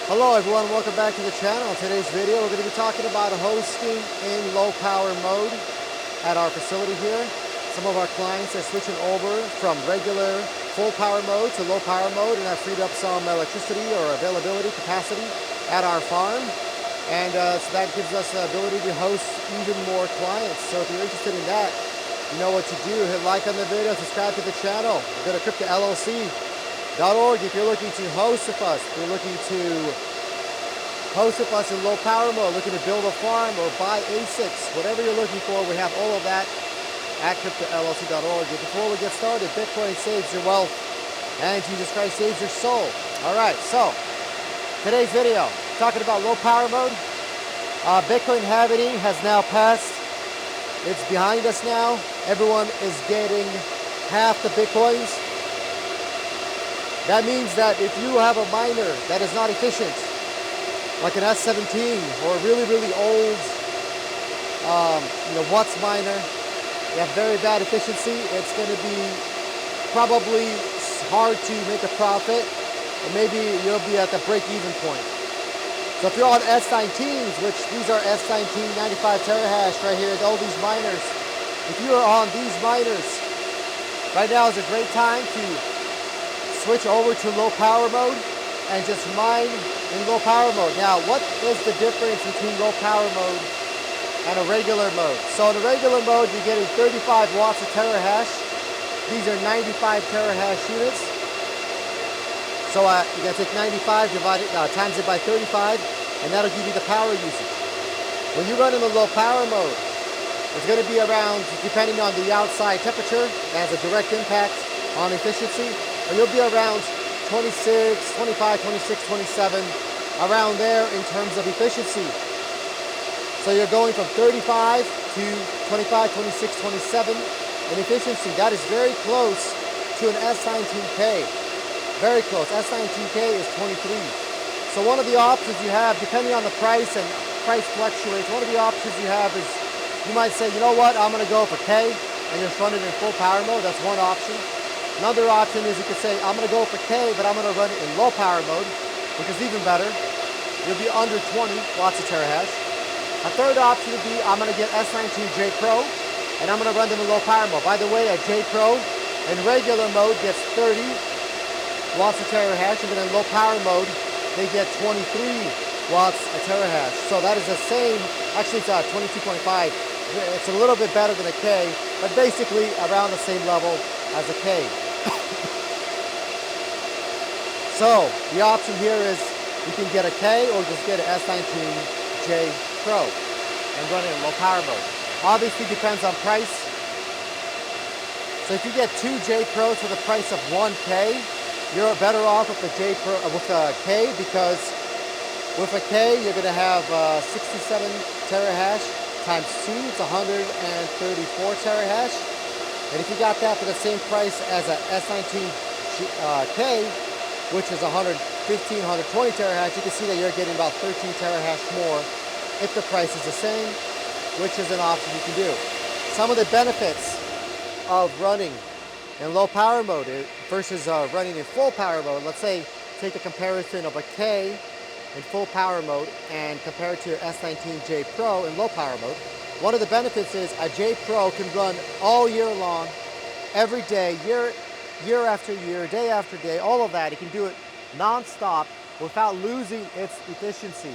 Hello everyone, welcome back to the channel. In today's video, we're going to be talking about hosting in low power mode at our facility here. Some of our clients are switching over from regular full power mode to low power mode and have freed up some electricity or availability capacity at our farm. And so that gives us the ability to host even more clients. So if you're interested in that, you know what to do. Hit like on the video, subscribe to the channel. Go to cryptollc.org if you're looking to host with us. If you're looking to host with us in low power mode, looking to build a farm or buy asics, whatever you're looking for, we have all of that at cryptollc.org. Before we get started, Bitcoin saves your wealth and Jesus Christ saves your soul. All right, so today's video, talking about low power mode. Bitcoin halving has now passed. It's behind us now. Everyone is getting half the Bitcoins. That means that if you have a miner that is not efficient, like an S17 or a really old, Watts miner, you have very bad efficiency, it's going to be probably hard to make a profit, or maybe you'll be at the break-even point. So if you're on S19s, which these are S19 95 terahash right here, all these miners, if you are on these miners, right now is a great time to switch over to low power mode and just mine in low power mode. Now, what is the difference between low power mode and a regular mode? So in a regular mode, you're getting 35 watts a terahash. These are 95 terahash units. So you're gonna take 95, times it by 35, and that'll give you the power usage. When you run in the low power mode, it's gonna be around, depending on the outside temperature, that has a direct impact on efficiency, but you'll be around 26, 25, 26, 27, around there in terms of efficiency. So you're going from 35 to 25, 26, 27 in efficiency. That is very close to an S19K. Very close. S19K is 23. So one of the options you have, depending on the price, and price fluctuates, one of the options you have is, you might say, you know what, I'm going to go for K, and just run it in full power mode. That's one option. Another option is you could say, I'm going to go for K, but I'm going to run it in low power mode, which is even better. You'll be under 20 watts a terahash. A third option would be, I'm going to get S19J Pro, and I'm going to run them in low power mode. By the way, a J Pro in regular mode gets 30 watts a terahash, and then in low power mode, they get 23 watts a terahash. So that is the same, actually it's 22.5. It's a little bit better than a K, but basically around the same level as a K. So the option here is you can get a K or just get an S19J Pro and run it in low power mode. Obviously depends on price. So if you get two J Pros for the price of one K, you're better off with a K, because with a K you're going to have 67 terahash times 2, it's 134 terahash. And if you got that for the same price as a S19K, which is 115, 120 terahash, you can see that you're getting about 13 terahash more if the price is the same, which is an option you can do. Some of the benefits of running in low power mode versus running in full power mode, let's say take the comparison of a K in full power mode and compare it to S19J Pro in low power mode. One of the benefits is a J Pro can run all year long, every day, year after year, day after day, all of that. It can do it non-stop without losing its efficiency.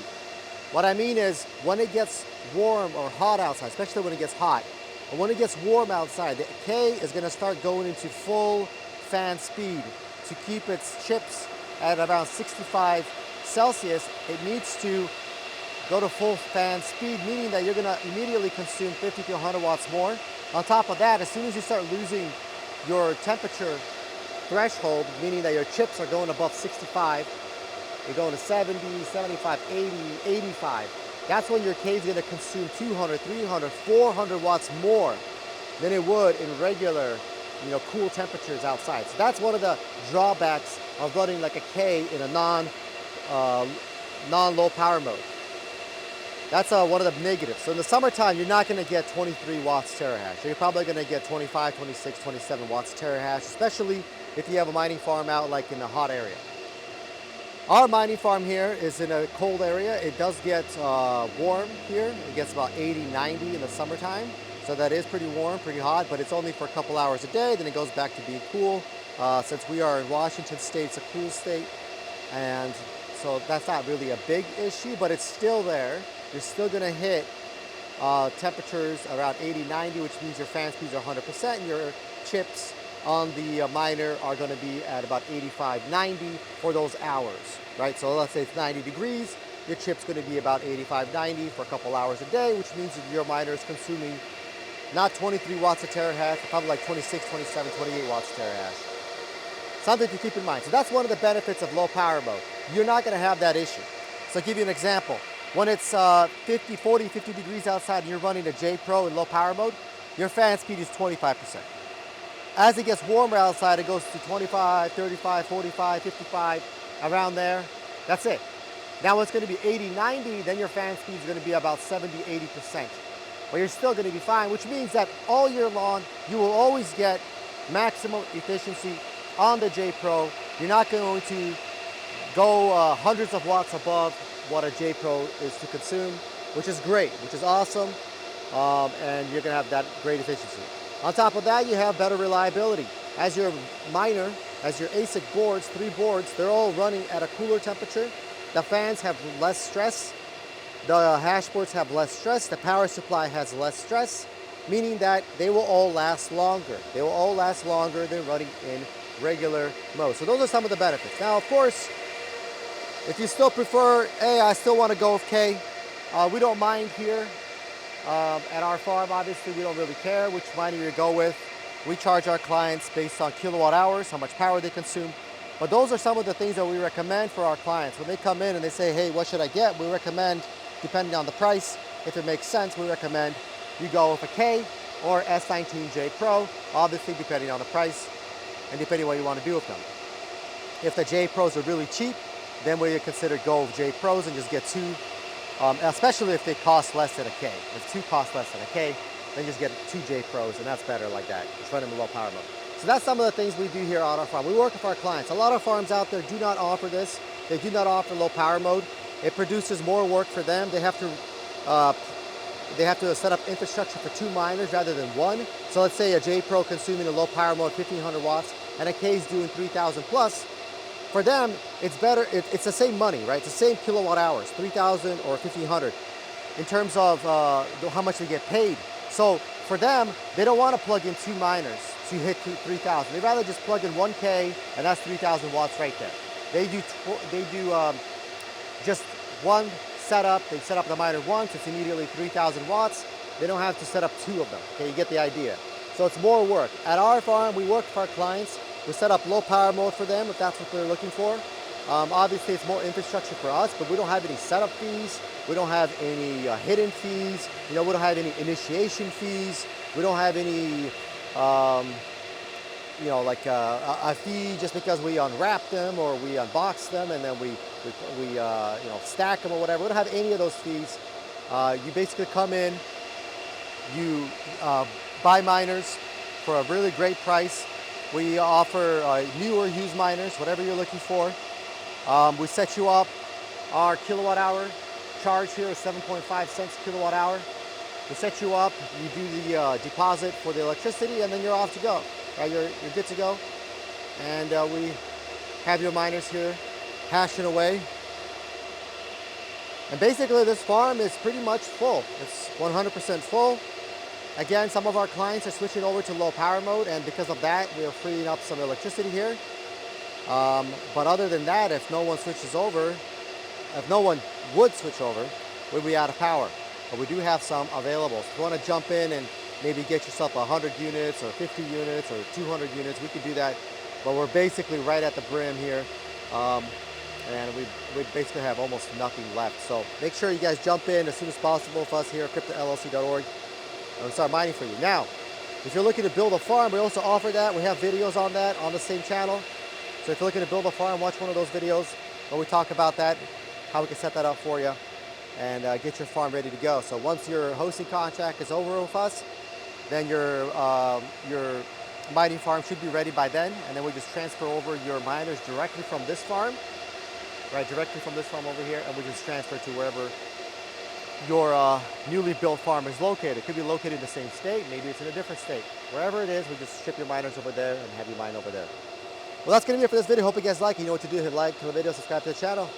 What I mean is, when it gets warm or hot outside, especially when it gets hot, and when it gets warm outside, the K is going to start going into full fan speed. To keep its chips at around 65 Celsius, it needs to go to full fan speed, meaning that you're going to immediately consume 50 to 100 watts more. On top of that, as soon as you start losing your temperature threshold, meaning that your chips are going above 65, you're going to 70, 75, 80, 85, that's when your K is going to consume 200, 300, 400 watts more than it would in regular, cool temperatures outside. So that's one of the drawbacks of running like a K in a non-low power mode. That's one of the negatives. So in the summertime, you're not going to get 23 watts terahash. You're probably going to get 25, 26, 27 watts terahash, especially if you have a mining farm out like in a hot area. Our mining farm here is in a cold area. It does get warm here. It gets about 80, 90 in the summertime. So that is pretty warm, pretty hot, but it's only for a couple hours a day. Then it goes back to being cool. Since we are in Washington State, it's a cool state. And so that's not really a big issue, but it's still there. You're still gonna hit temperatures around 80, 90, which means your fan speeds are 100%, and your chips on the miner are going to be at about 85, 90 for those hours, right? So let's say it's 90 degrees, your chip's going to be about 85, 90 for a couple hours a day, which means that your miner is consuming not 23 watts of terahash, but probably like 26, 27, 28 watts of terahash. Something to keep in mind. So that's one of the benefits of low power mode. You're not going to have that issue. So I'll give you an example. When it's 50, 40, 50 degrees outside and you're running a J Pro in low power mode, your fan speed is 25%. As it gets warmer outside, it goes to 25, 35, 45, 55, around there. That's it. Now it's going to be 80, 90, then your fan speed is going to be about 70, 80%. But you're still going to be fine, which means that all year long, you will always get maximum efficiency on the J Pro. You're not going to go hundreds of watts above what a J Pro is to consume, which is great, which is awesome, and you're going to have that great efficiency. On top of that, you have better reliability. As your miner, as your ASIC boards, 3 boards, they're all running at a cooler temperature. The fans have less stress. The hash boards have less stress. The power supply has less stress, meaning that they will all last longer. They will all last longer than running in regular mode. So those are some of the benefits. Now, of course, if you still prefer, hey, I still want to go with K, we don't mind here. At our farm, obviously, we don't really care which miner you go with. We charge our clients based on kilowatt hours, how much power they consume. But those are some of the things that we recommend for our clients. When they come in and they say, hey, what should I get? We recommend, depending on the price, if it makes sense, we recommend you go with a K or S19J Pro, obviously depending on the price and depending on what you want to do with them. If the J Pros are really cheap, then we consider go with J Pros and just get 2. Especially if they cost less than a K. If 2 cost less than a K, then just get 2 J Pros, and that's better like that. Just run them in low power mode. So that's some of the things we do here on our farm. We work with our clients. A lot of farms out there do not offer this. They do not offer low power mode. It produces more work for them. They have to set up infrastructure for 2 miners rather than 1. So let's say a J Pro consuming a low power mode 1500 watts and a K is doing 3000 plus. For them, it's better, it's the same money, right? It's the same kilowatt hours, 3,000 or 1,500 in terms of how much they get paid. So for them, they don't want to plug in 2 miners to hit 3,000. They'd rather just plug in 1K and that's 3,000 watts right there. They do just one setup. They set up the miner once, it's immediately 3,000 watts. They don't have to set up 2 of them, okay? You get the idea. So it's more work. At our farm, we work for our clients. We set up low power mode for them if that's what they're looking for. Obviously, it's more infrastructure for us, but we don't have any setup fees. We don't have any hidden fees. You know, we don't have any initiation fees. We don't have any, you know, like a fee just because we unwrap them or we unbox them and then we you know, stack them or whatever. We don't have any of those fees. You basically come in, you buy miners for a really great price. We offer new or used miners, whatever you're looking for. We set you up. Our kilowatt hour charge here is 7.5 cents kilowatt hour. We set you up, you do the deposit for the electricity, and then you're off to go. You're good to go. And we have your miners here hashing away. And basically this farm is pretty much full. It's 100% full. Again, some of our clients are switching over to low power mode, and because of that, we're freeing up some electricity here. But other than that, if no one switches over, if no one would switch over, we'd be out of power. But we do have some available. So if you want to jump in and maybe get yourself 100 units or 50 units or 200 units, we could do that. But we're basically right at the brim here. And we basically have almost nothing left. So make sure you guys jump in as soon as possible with us here at cryptollc.org. And start mining for you. Now, if you're looking to build a farm, we also offer that. We have videos on that on the same channel. So if you're looking to build a farm, watch one of those videos where we talk about that, how we can set that up for you and get your farm ready to go. So once your hosting contract is over with us, then your mining farm should be ready by then. And then we just transfer over your miners directly from this farm right, directly from this farm over here, and we just transfer to wherever your newly built farm is located. It could be located in the same state, maybe it's in a different state. Wherever it is, we just ship your miners over there and have you mine over there. Well, that's going to be it for this video. Hope you guys like it. You know what to do. Hit like to the video, subscribe to the channel,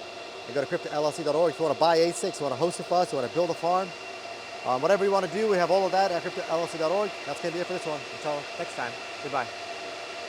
and go to cryptollc.org. If you want to buy ASICs, you want to host it for us, you want to build a farm, whatever you want to do, we have all of that at cryptollc.org. That's going to be it for this one. Until next time, goodbye.